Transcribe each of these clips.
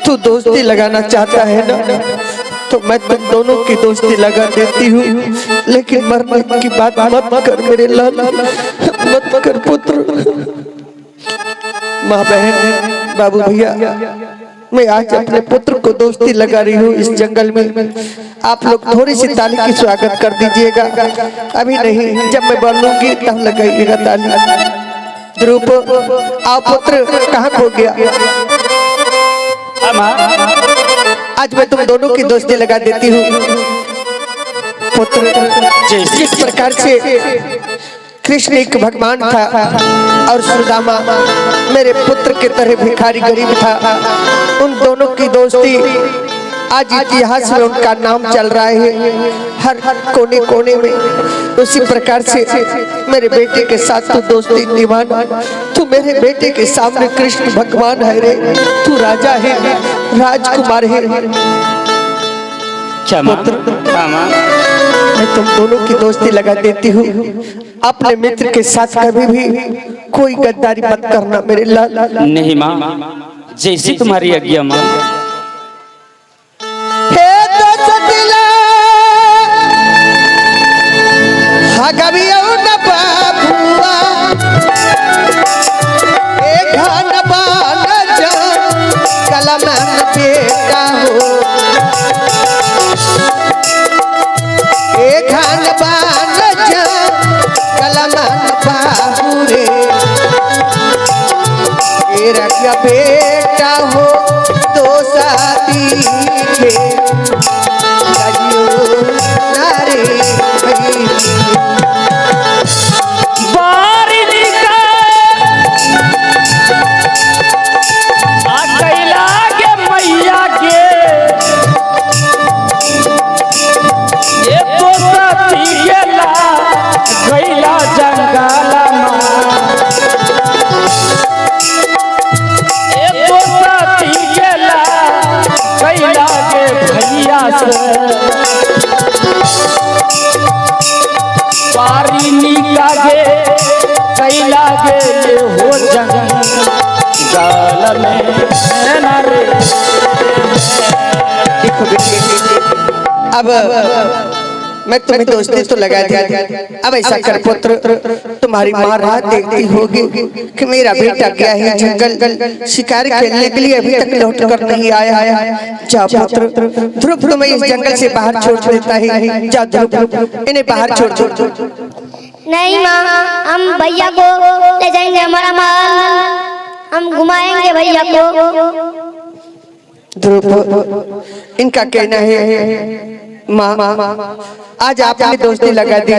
तू दोस्ती लगाना चाहता है ना, तो मैं तुम दोनों की दोस्ती लगा देती हूँ, लेकिन मरने की बात मत कर मेरे लाल, मत कर पुत्र। माँ बहन बाबू भैया, मैं आज अपने पुत्र को दोस्ती लगा रही हूँ इस जंगल में। आप लोग थोड़ी सी ताली की स्वागत कर दीजिएगा। अभी नहीं, जब मैं बोलूंगी तब लगाइएगा ताली। ध्रुव आप पुत्र कहाँ खो गया? आज मैं तुम दोनों की दोस्ती लगा देती हूँ। पुत्र, जिस प्रकार से कृष्ण एक भगवान था और सुदामा मेरे पुत्र के तरह भिखारी गरीब था, उन दोनों की दोस्ती आज इतिहास में उनका नाम चल रहा है हर कोने कोने में। उसी प्रकार से मेरे बेटे के साथ तू दोस्ती निभाना। तू मेरे बेटे के सामने कृष्ण भगवान है रे, तू राजा है, राजकुमार है। मैं तुम दोनों की दोस्ती लगा देती हूँ। अपने मित्र के साथ कभी भी कोई गद्दारी मत करना मेरे लाल। नहीं माँ, जैसी तुम्हारी आज्ञा माँ। बेटा हो तो साथी के नारे मैया के ये तो साथी गेला गैला जंगल पारी लागे कैला गे ये हो जंगल में नारे। देखो बेटे, अब मैं तुम्हें दोस्ती तो लगा दी, अब ऐसा कर पुत्र, तुम्हारी माँ रात देखती होगी कि मेरा बेटा गया है जंगल शिकार खेलने के लिए, अभी तक लौट कर नहीं आया। जा पुत्र, ध्रुव तुम्हें इस जंगल से बाहर छोड़ देता है। जा ध्रुव, इन्हें बाहर छोड़। नहीं माँ, हम भैया को ले जाएंगे, हमारा माल हम घुमाएंगे भैया को। ध्रुव, इनका कहना है माँ आज आपने दोस्ती लगा दी,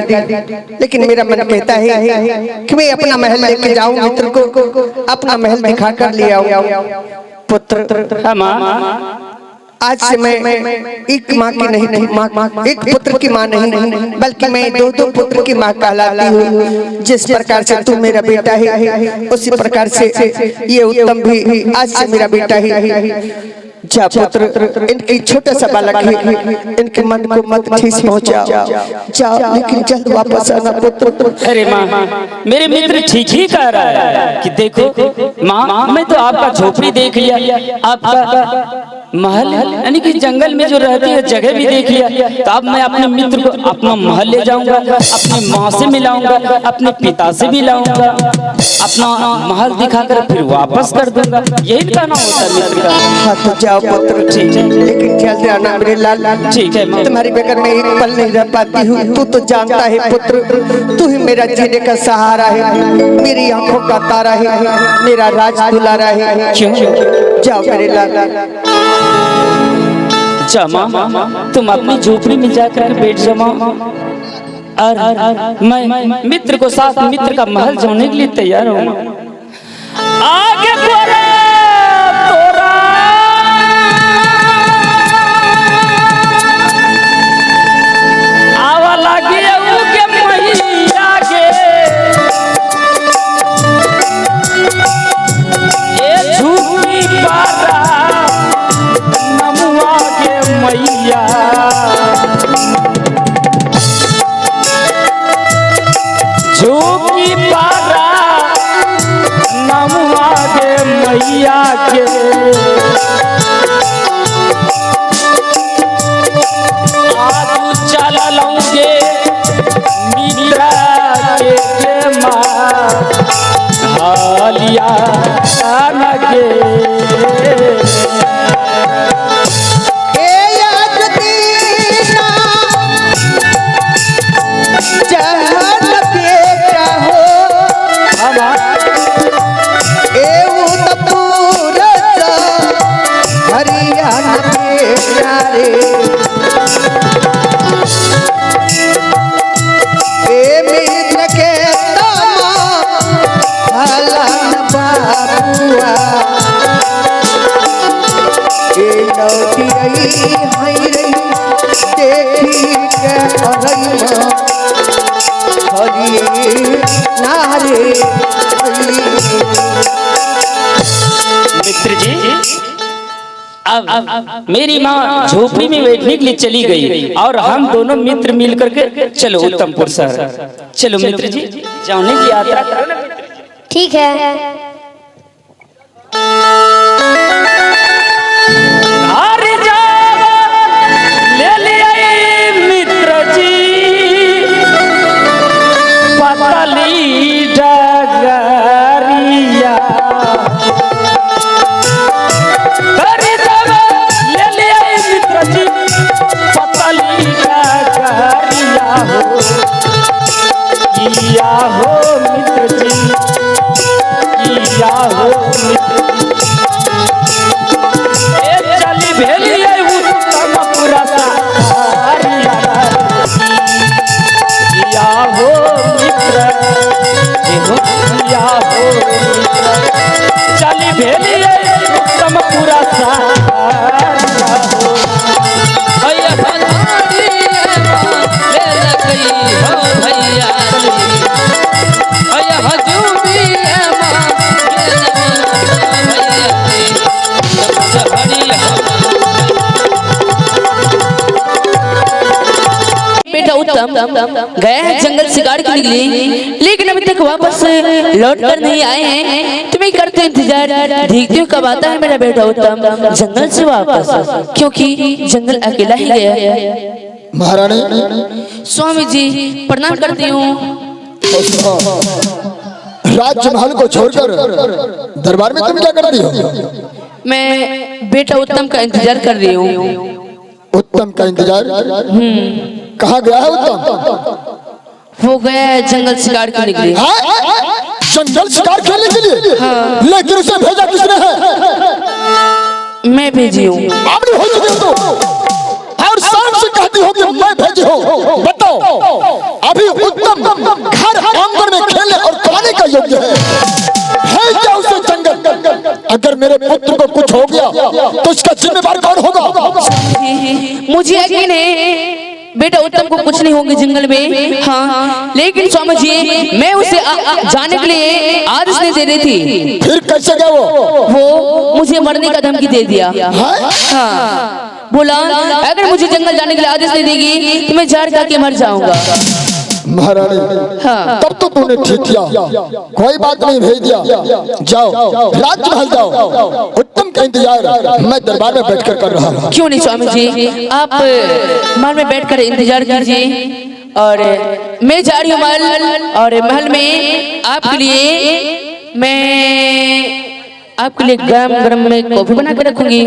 लेकिन मेरा मन कहता है कि मैं अपना महल लेके जाऊं, मित्र को अपना महल दिखा कर ले आऊं। पुत्र, आज से मैं एक माँ की नहीं, माँ एक पुत्र की माँ नहीं, बल्कि मैं दो पुत्र की माँ कहलाती हूँ। जिस प्रकार से तू मेरा बेटा है, उसी प्रकार से ये उत्तम भी आज से मेरा बेटा है। जा पुत्र, इनकी छोटा सा बालक है, इनके मन को मत ठेस पहुंचा। जा लेकिन जल्द वापस आना पुत्र। अरे माँ, मेरे मित्र ठीक ही कह रहा है कि देखो माँ, मैं तो आपका झोपड़ी देख लिया, आपका महल यानी कि जंगल में जो रहती है जगह भी देख लिया, तो अब मैं अपने मित्र को अपना महल ले जाऊंगा, अपनी माँ से मिलाऊंगा, अपने पिता से भी लाऊंगा, अपना महल दिखाकर फिर वापस कर दूंगा। यही कहना होता है मित्र का। हाँ तो जाओ पुत्र, ठीक है, लेकिन जल्द आना मेरे लाल। ठीक है, तुम्हारी बगैर मैं एक पल नहीं रह पाती हूँ। तू तो जानता है पुत्र, तू ही मेरा जीने का सहारा है, मेरी आंखों का तारा है, मेरा राज दुलारा है। जाओ मेरे लाल। जमा तुम अपनी झोपड़ी में जाकर बैठ जाओ, और मैं मित्र को साथ मित्र का महल जाने के लिए तैयार हूँ। आगे तोरा आवा लगे के मैया के ये झूठी बारा नमुआ के मैया, झूठी बारा नमुआ के मैया। लौटी आई हाय रे देखी के अरैया हरी नारे मित्र जी अब मेरी माँ झोपड़ी में बैठने के लिए चली गई और हम दोनों मित्र मिल करके चलो उत्तमपुर शहर। चलो मित्र जी जाने की यात्रा करो ना। ठीक है। ले लिया मित्र जी पतली डगरिया किया हो मित्र जी किया हो मित्र चली भेलिए उत्तमपुर किया हो मित्र किया हो मित्र चली भेलिए उत्तमपुर गए हैं जंगल शिकार के लिए, लेकिन अभी तक वापस लौट कर नहीं आए हैं। तुम्हें करते इंतजार, देखते हो कब आता है मेरा बेटा उत्तम जंगल से वापस, क्योंकि जंगल अकेला ही गया है। महारानी स्वामी जी प्रणाम करती हूँ। राजमहल को छोड़कर दरबार में तुम क्या कर रही हो? मैं बेटा उत्तम का इंतजार कर रही हूँ। उत्तम का इंतजार? कहाँ गया है उत्तम? वो गया है जंगल शिकार खेलने के लिए। जंगल शिकार खेलने के लिए? हाँ। लेकिन उसे भेजा किसने है? मैं भेजी हूँ। बावड़ी हो चुकी हो तो और शाम से कहती हो कि मैं भेजी हूँ। बताओ अभी उत्तम घर आंगन में खेलने और खाने का योग्य है क्या उसे जंगल? अगर मेरे पुत्र को कुछ हो गया तो इसका जिम्मेदार कौन होगा? मुझे यकीन है बेटा उत्तम को कुछ नहीं होंगे जंगल में। हाँ, लेकिन स्वामी जी मैं उसे जाने के लिए आदेश नहीं दे रही थी। फिर कैसे गया वो मुझे मरने का धमकी दे दिया। हाँ, बोला अगर मुझे जंगल जाने के लिए आदेश नहीं देगी तो मैं जहर खा के मर जाऊंगा। महारानी हाँ। तब तो तूने ठीक किया, कोई बात नहीं, भेज दिया। जाओ राजमहल जाओ, उत्तम का इंतजार मैं दरबार में बैठकर कर रहा हूँ। क्यों नहीं स्वामी जी, आप महल में बैठकर इंतजार कीजिए और मैं जा रही हूँ महल, और महल में आपके लिए गरम गरम में कॉफी बना के रखूंगी।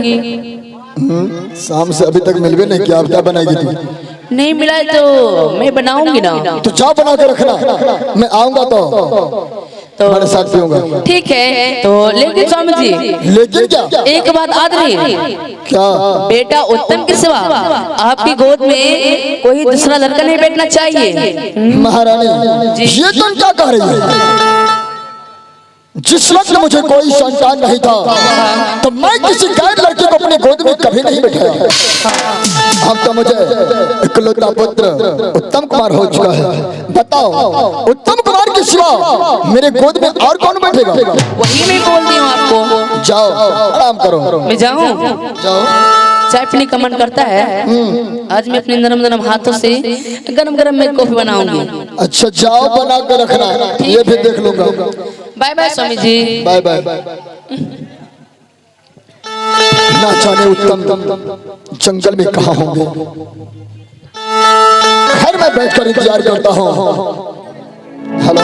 शाम से अभी तक मिलवे नहीं किया, क्या बनाएगी तू? नहीं मिला तो मैं बनाऊंगी ना। तो चाय बना के रखना, मैं आऊंगा तो मेरे साथ पीऊंगा। ठीक है। तो लेकिन स्वामी जी लेकिन क्या? एक बात याद रही, क्या? बेटा उत्तम के सिवा आपकी गोद में कोई दूसरा लड़का नहीं बैठना चाहिए। महारानी ये तुम क्या कह रही है? जिस वक्त मुझे कोई संतान नहीं था तो मैं किसी गैर लड़के को अपने गोद में कभी नहीं बैठाया। अब तो मुझे इकलौता पुत्र उत्तम कुमार हो चुका है। बताओ उत्तम कुमार के सिवा मेरे गोद में और कौन बैठेगा? वही मैं बोल दी हूँ आपको। जाओ आराम करो। मैं जाऊँ? जाओ। चाय पीने का मन करता है, आज मैं अपने नरम नरम हाथों से गरम गरम में कॉफी बनाऊंगी। अच्छा जाओ बना कर रखना, ये भी देख लूंगा। Bye bye Swami ji. Bye bye. ना जाने उत्तम जंगल में कहाँ होंगे। घर में बैठकर इंतजार करता हूँ। हेलो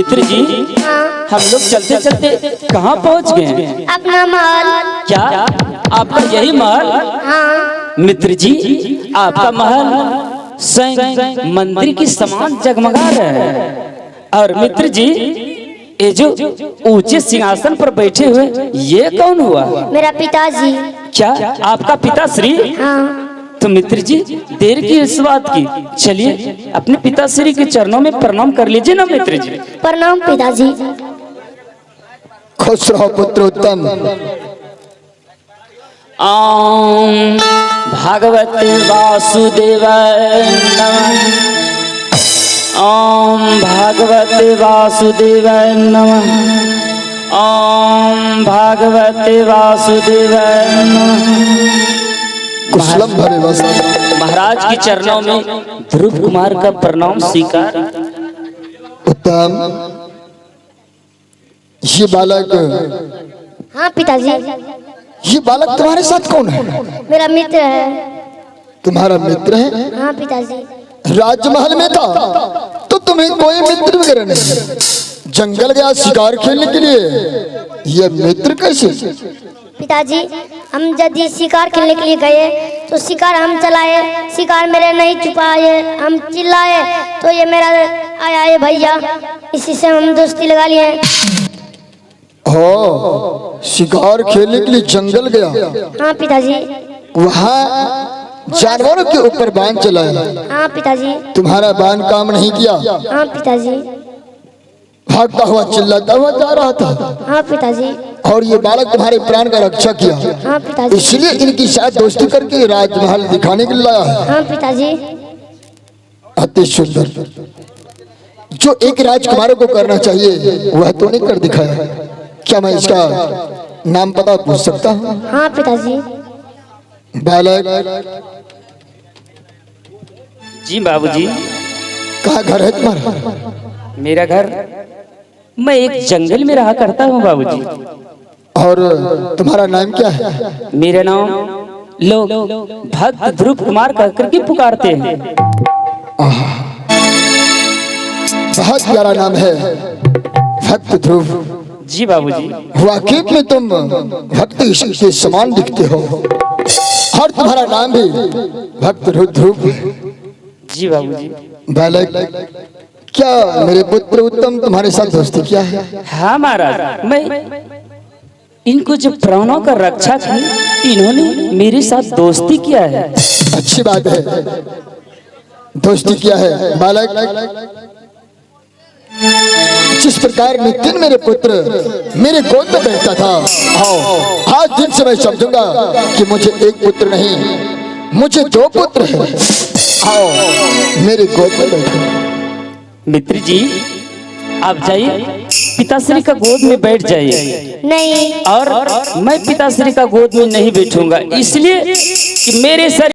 मित्र जी, हाँ, हम लोग चलते चलते कहाँ पहुँच गए हैं? अपना महल। क्या आपका यही महल? हाँ, मित्र जी, आपका महल स्वयं मंदिर की समान जगमगा रहा है। और मित्र जी, ये जो ऊंचे सिंहासन पर बैठे हुए ये कौन हुआ? मेरा पिताजी। क्या आपका पिताश्री? हाँ, तो मित्र जी, देर की इस बात की, चलिए अपने पिताश्री के चरणों में प्रणाम कर लीजिए ना मित्र जी। प्रणाम पिताजी। खुश रहो पुत्र उत्तम। ओम भगवते वासुदेवाय नमः। ओम भगवते वासुदेवाय नमः। ओम भगवते वासुदेवाय नमः। कुशलम भरे वस्त। महाराज के चरणों में ध्रुव कुमार का प्रणाम स्वीकार। उत्तम, ये बालक हाँ पिताजी। ये बालक तुम्हारे साथ कौन है? मेरा मित्र है। तुम्हारा मित्र है? हाँ पिताजी। राजमहल में था तो तुम्हें कोई मित्र वगैरह नहीं, जंगल गया शिकार खेलने के लिए, ये मित्र कैसे? पिताजी, हम यदि शिकार खेलने के लिए गए तो शिकार हम चलाए, शिकार मेरे नहीं छुपाए, हम चिल्लाए तो ये मेरा आया है भैया, इसी से हम दोस्ती लगा लिए। हो, शिकार खेलने के लिए जंगल गया? हाँ पिताजी। वहाँ जानवरों के ऊपर बांध चलाया? हाँ पिताजी। तुम्हारा बांध काम नहीं किया? हाँ पिताजी। भागता हुआ चिल्लाता हुआ जा रहा था? हाँ पिताजी। और ये बालक तुम्हारे प्राण का रक्षा किया, हाँ पिताजी। इसलिए इनकी शायद दोस्ती करके राजमहल दिखाने के लिए लाया है। हाँ पिताजी। अति सुंदर, जो एक राजकुमारों को करना चाहिए वह तो नहीं कर दिखाया। क्या मैं इसका नाम पता पूछ सकता हूँ? हाँ पिताजी। बालक, जी बाबूजी। कहाँ घर है तुम्हारा? मेरा घर, मैं एक जंगल में रहा करता हूँ बाबूजी। और तुम्हारा नाम क्या है? मेरा नाम लोग भक्त ध्रुव कुमार कहकर के पुकारते हैं। बहुत प्यारा नाम है, भक्त ध्रुव। जी बाबूजी। वाकई में तुम भक्त के समान दिखते हो, और तुम्हारा नाम भी भक्त ध्रुव। जी बाबूजी। बालक, क्या मेरे पुत्र उत्तम तुम्हारे साथ दोस्ती किया है? हाँ महाराज, मैं इनको जो प्राणों का रक्षा की, इन्होंने मेरे साथ दोस्ती किया है। अच्छी बात है, दोस्ती किया है। बालक, जिस प्रकार नितिन मेरे पुत्र मेरे गोद में बैठता था, आज दिन से मैं समझूंगा कि मुझे एक पुत्र नहीं, मुझे दो पुत्र हैं। आओ मेरे गोद में बैठो। मित्र जी, आप जाइए, पिताश्री का गोद में बैठ जाइए। नहीं, और मैं पिताश्री का गोद में नहीं बैठूंगा, इसलिए कि मेरे शरीर